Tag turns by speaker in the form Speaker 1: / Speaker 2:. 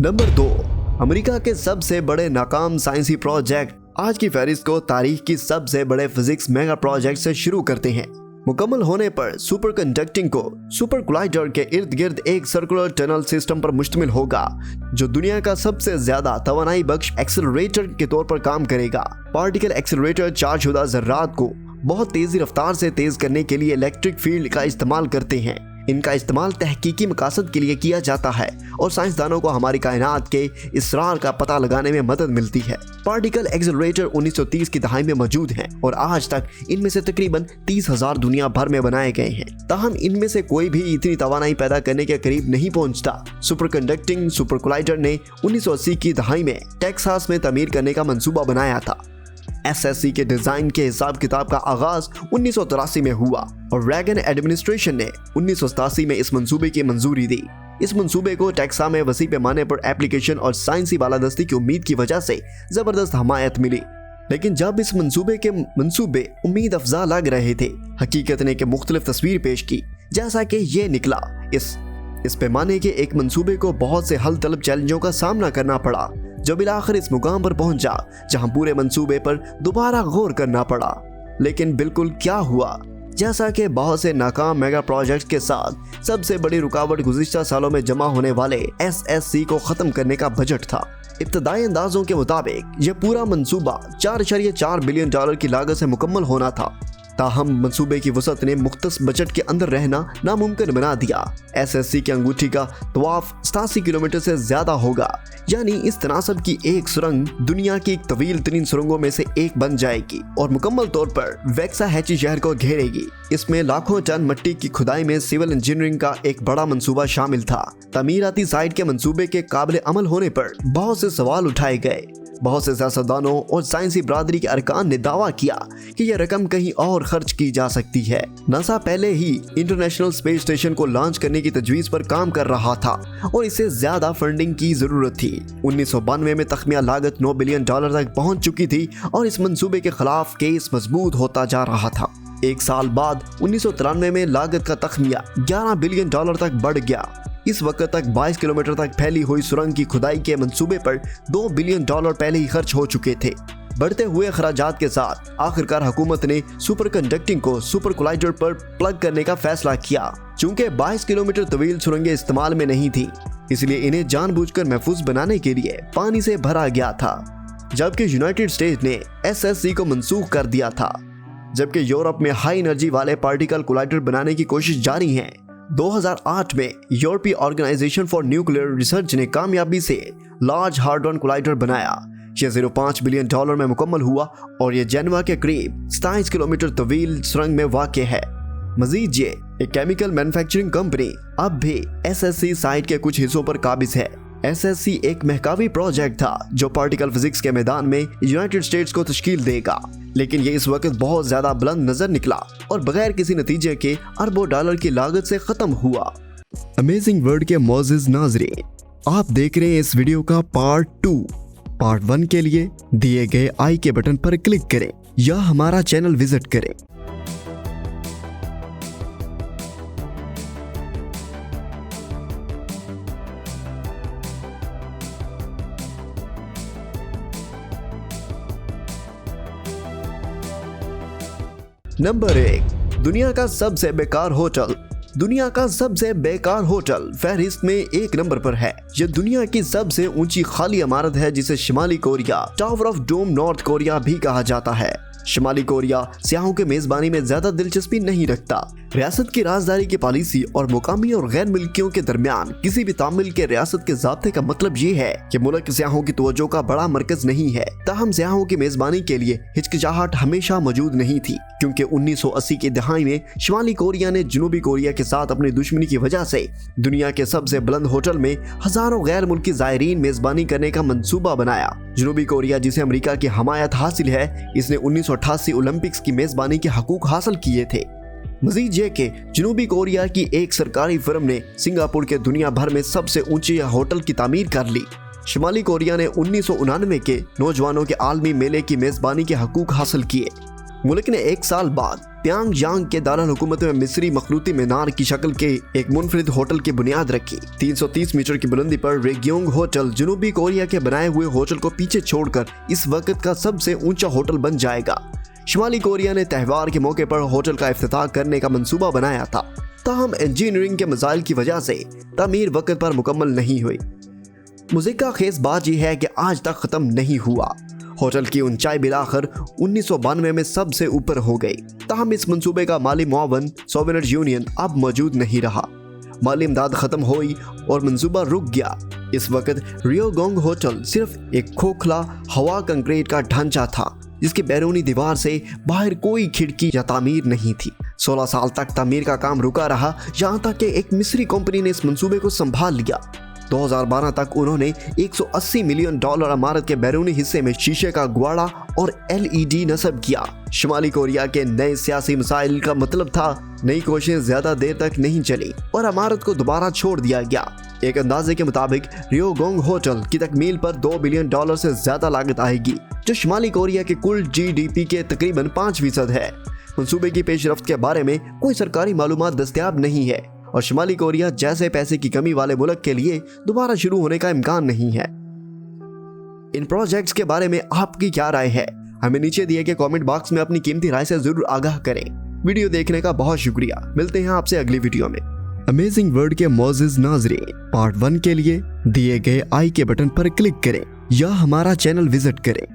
Speaker 1: Number 2, America के सबसे बड़े नाकाम साइंसी प्रोजेक्ट। आज की फहरिस्त को तारीख की सबसे बड़े फिजिक्स मेगा प्रोजेक्ट से शुरू करते हैं। मुकम्मल होने पर सुपर कंडक्टिंग को सुपर कोलाइडर के इर्द गिर्द एक सर्कुलर टनल सिस्टम पर मुश्तमिल होगा, जो दुनिया का सबसे ज्यादा तवानाई बख्श एक्सेलरेटर के तौर पर काम करेगा। पार्टिकल एक्सेलरेटर चार्जशुदा ज़र्रात को बहुत तेजी रफ्तार से तेज करने के लिए इलेक्ट्रिक फील्ड का इस्तेमाल करते हैं। इनका इस्तेमाल तहकीकी मकासद के लिए किया जाता है और साइंसदानों को हमारी कायनात के इसरार का पता लगाने में मदद मिलती है। पार्टिकल एक्सेलरेटर 1930 की दहाई में मौजूद हैं और आज तक इनमें से तकरीबन 30,000 दुनिया भर में बनाए गए हैं। ताहम इनमें से कोई भी इतनी तवानाई पैदा करने के करीब नहीं पहुंचता। सुपर कंडक्टिंग सुपर कोलाइडर ने 1980 की दहाई में टेक्सास में तमीर करने का मंसूबा बनाया था। SSC के डिजाइन के हिसाब किताब का आगाज 1983 में हुआ और रैगन एडमिनिस्ट्रेशन ने 1987 में इस मंसूबे की मंजूरी दी। इस मंसूबे को टेक्सास में वसी पैमाने पर एप्लीकेशन और साइंसी बालादस्ती की उम्मीद की वजह से जबरदस्त हमायत मिली। लेकिन जब इस मंसूबे उम्मीद अफजा लग रहे थे, हकीकत ने के मुख्तलिफ तस्वीर पेश की। जैसा कि ये निकला, इस पैमाने के एक मंसूबे को बहुत से हल तलब चैलेंजों का सामना करना पड़ा, जो बिलाखिर इस मुकाम पर पहुंचा जहां पूरे मंसूबे पर दोबारा गौर करना पड़ा। लेकिन बिल्कुल क्या हुआ? जैसा कि बहुत से नाकाम मेगा प्रोजेक्ट के साथ सबसे बड़ी रुकावट गुज़िश्ता सालों में जमा होने वाले SSC को खत्म करने का बजट था। इब्तदाई अंदाजों के मुताबिक यह पूरा मंसूबा $4.4 बिलियन की लागत से मुकम्मल होना था। ताहम मंसूबे की वसअत ने मुख्तस बजट के अंदर रहना नामुमकिन बना दिया। SSC की अंगूठी का तवाफ 87 किलोमीटर से ज्यादा होगा, यानी इस तनासब की एक सुरंग दुनिया की एक तवील तरीन सुरंगों में से एक बन जाएगी और मुकम्मल तौर पर वैक्साहैची शहर को घेरेगी। इसमें लाखों टन मिट्टी की खुदाई में सिविल इंजीनियरिंग का एक बड़ा मंसूबा शामिल था। तमीराती साइट के मंसूबे के काबिल अमल होने पर बहुत से सवाल उठाए गए। बहुत से सियासतदानों और साइंसी बरादरी के अरकान ने दावा किया कि यह रकम कहीं और खर्च की जा सकती है। नासा पहले ही इंटरनेशनल स्पेस स्टेशन को लॉन्च करने की तजवीज पर काम कर रहा था और इसे ज्यादा फंडिंग की जरूरत थी। 1992 में तख्मिया लागत $9 बिलियन तक पहुंच चुकी थी और इस मंसूबे के खिलाफ केस मजबूत होता जा रहा था। एक साल बाद 1993 में लागत का तख्मिया $11 बिलियन तक बढ़ गया। इस वक्त तक 22 किलोमीटर तक फैली हुई सुरंग की खुदाई के मंसूबे पर $2 बिलियन पहले ही खर्च हो चुके थे। बढ़ते हुए खराजात के साथ आखिरकार हुकूमत ने सुपर कंडक्टिंग को सुपर कोलाइडर पर प्लग करने का फैसला किया। चूंकि 22 किलोमीटर तवील सुरंगें इस्तेमाल में नहीं थी, इसलिए इन्हें जानबूझकर महफूज बनाने के लिए पानी से भरा गया था। जबकि यूनाइटेड स्टेट्स ने SSC को मनसूख कर दिया था, जबकि यूरोप में हाई एनर्जी वाले पार्टिकल कोलाइडर बनाने की कोशिश जारी है। 2008 में यूरोपीय ऑर्गेनाइजेशन फॉर न्यूक्लियर रिसर्च ने कामयाबी से लार्ज हार्डन कोलाइडर बनाया। यह $0.5 बिलियन में मुकम्मल हुआ और यह जेनेवा के करीब 27 किलोमीटर तवील सुरंग में वाक़ है। मजीद ये एक केमिकल मैन्युफैक्चरिंग कंपनी अब भी SSC साइट के कुछ हिस्सों पर काबिज है। SSC एक महकावी प्रोजेक्ट था जो पार्टिकल फिजिक्स के मैदान में यूनाइटेड स्टेट्स को तश्कील देगा, लेकिन ये इस वक्त बहुत ज्यादा बुलंद नजर निकला और बगैर किसी नतीजे के अरबों डॉलर की लागत से खत्म हुआ। अमेजिंग वर्ल्ड के मोअज़्ज़िज़ नाज़रीन, आप देख रहे हैं इस वीडियो का पार्ट 2। पार्ट 1 के लिए दिए गए आई के बटन पर क्लिक करें या हमारा चैनल विजिट करें। नंबर 1, दुनिया का सबसे बेकार होटल। दुनिया का सबसे बेकार होटल फहरिस्त में 1 नंबर पर है। यह दुनिया की सबसे ऊंची खाली इमारत है जिसे शिमाली Korea tower of doom North Korea भी कहा जाता है। शिमाली कोरिया सियाहों के मेजबानी में ज्यादा दिलचस्पी नहीं रखता। रियासत की राजदारी की पॉलिसी और मुकामी और गैर मिल्कियों के दरमियान किसी भी तामिल के रियासत के ज़ाब्ते का मतलब ये है कि मुल्क सियाहों की तवज्जो का बड़ा मरकज नहीं है। ताहम सियाहों की मेजबानी के लिए हिचकिचाहट हमेशा मौजूद नहीं थी, क्योंकि 1980 की दहाई में शिमाली कोरिया ने जनूबी कोरिया के साथ अपनी दुश्मनी की वजह से दुनिया के सबसे बुलंद होटल में हजारों गैर मुल्की ज़ायरीन मेजबानी करने का मंसूबा बनाया। जनूबी कोरिया, जिसे अमेरिका की हमायत हासिल है, इसने 1988 ओलंपिक्स की मेजबानी के हकूक हासिल किए थे। मजीद ये कि जनूबी कोरिया की एक सरकारी फर्म ने सिंगापुर के दुनिया भर में सबसे ऊंचे होटल की तामीर कर ली। शिमाली कोरिया ने 1999 के नौजवानों के आलमी मेले की मेजबानी के हकूक हासिल किए। मुल्क ने 1 साल बाद प्यांगयांग के दारुल हुकूमत में मिस्री मखरूती मीनार की शक्ल के एक मुनफरिद होटल की बुनियाद रखी। 330 मीटर की बुलंदी पर रेग्योंग होटल जनूबी कोरिया के बनाए हुए होटल को पीछे छोड़कर इस वक्त का सबसे ऊंचा होटल बन जाएगा। शुमाली कोरिया ने त्योहार के मौके पर होटल का इफ्तिताह करने का मंसूबा बनाया था, ताहम इंजीनियरिंग के मसाइल की वजह से तामीर वक्त पर मुकम्मल नहीं हुई। मुज़ीक़ का खेस बात यह है कि आज तक ख़त्म नहीं हुआ। होटल की ऊंचाई बिलाखिर 1992 में सबसे ऊपर हो गई, ताहम इस मंसूबे का माली मुआवन सोवियत यूनियन अब मौजूद नहीं रहा। माली इमदाद ख़त्म हुई और मंसूबा रुक गया। इस वक्त रियोगोंग होटल सिर्फ एक खोखला हवा कंक्रीट का ढांचा था, जिसकी बैरूनी दीवार से बाहर कोई खिड़की या तामीर नहीं थी। 16 साल तक तामीर का काम रुका रहा, यहाँ तक कि एक मिस्री कंपनी ने इस मंसूबे को संभाल लिया। 2012 तक उन्होंने $180 मिलियन इमारत के बैरूनी हिस्से में शीशे का गुआड़ा और LED नस्ब किया। शुमाली कोरिया के नए सियासी मसाइल का मतलब था नई कोशिशें ज्यादा देर तक नहीं चली और इमारत को दोबारा छोड़ दिया गया। एक अंदाजे के मुताबिक रियोगोंग होटल की तकमील पर $2 बिलियन से ज्यादा लागत आएगी, जो शुमाली कोरिया के कुल GDP के तकरीबन 5% है। मंसूबे की पेशरफ्त के बारे में कोई सरकारी मालूमात दस्तयाब नहीं है और शुमाली कोरिया जैसे पैसे की कमी वाले मुल्क के लिए दोबारा शुरू होने का इम्कान नहीं है। इन प्रोजेक्ट्स के बारे में आपकी क्या राय है? हमें नीचे दिए गए कमेंट बॉक्स में अपनी कीमती राय से जरूर आगाह करें। वीडियो देखने का बहुत शुक्रिया। मिलते हैं आपसे अगली वीडियो में। अमेजिंग वर्ल्ड के मोअज़्ज़िज़ नाज़रीन, पार्ट 1 के लिए दिए गए आई के बटन पर क्लिक करें या हमारा चैनल विजिट करें।